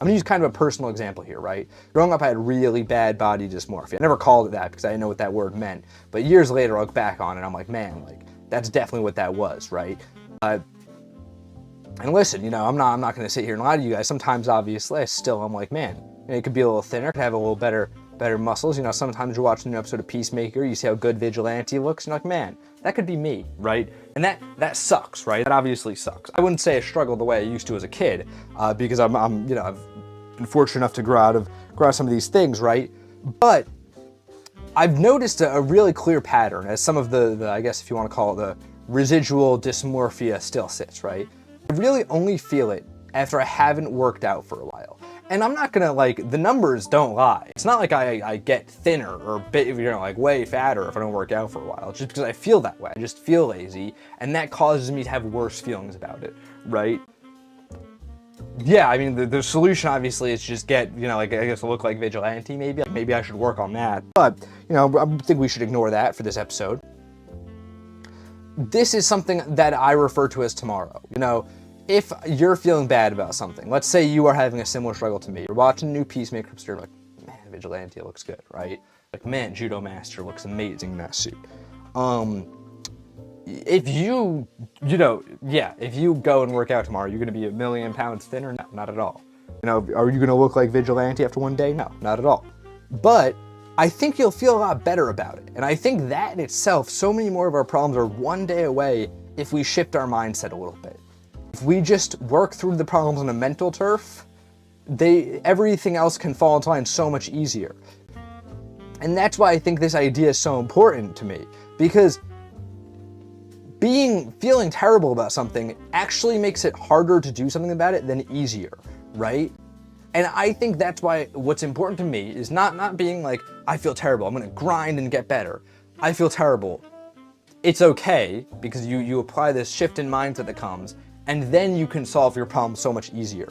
I'm gonna use kind of a personal example here, right? Growing up, I had really bad body dysmorphia. I never called it that because I didn't know what that word meant. But years later, I look back on it, and I'm like, man, like that's definitely what that was, right? And listen, I'm not gonna sit here and lie to you guys. Sometimes, obviously, I'm like, man, it could be a little thinner, could have a little better muscles. Sometimes you're watching an episode of Peacemaker, you see how good Vigilante looks, and you're like, man, that could be me, right? And that sucks, right? That obviously sucks. I wouldn't say I struggle the way I used to as a kid, because I've been fortunate enough to grow out of some of these things, right? But I've noticed a really clear pattern as some of the I guess if you want to call it the residual dysmorphia still sits, right? I really only feel it after I haven't worked out for a while. And I'm not gonna, the numbers don't lie. It's not like I get thinner or way fatter if I don't work out for a while. It's just because I feel that way. I just feel lazy, and that causes me to have worse feelings about it, right? Yeah, I mean, the solution obviously is just get, I guess look like Vigilante maybe. Maybe I should work on that. But, I think we should ignore that for this episode. This is something that I refer to as tomorrow. If you're feeling bad about something, let's say you are having a similar struggle to me. You're watching a new Peacemaker episode, you're like, man, Vigilante looks good, right? Like, man, Judo Master looks amazing in that suit. If you go and work out tomorrow, you're gonna be 1,000,000 pounds thinner? No, not at all. Are you gonna look like Vigilante after one day? No, not at all. But I think you'll feel a lot better about it. And I think that in itself, so many more of our problems are one day away if we shift our mindset a little bit. If we just work through the problems on a mental turf, everything else can fall into line so much easier. And that's why I think this idea is so important to me, because feeling terrible about something actually makes it harder to do something about it than easier, right? And I think that's why what's important to me is not being like, I feel terrible, I'm gonna grind and get better. I feel terrible. It's okay, because you apply this shift in mindset that comes, and then you can solve your problem so much easier.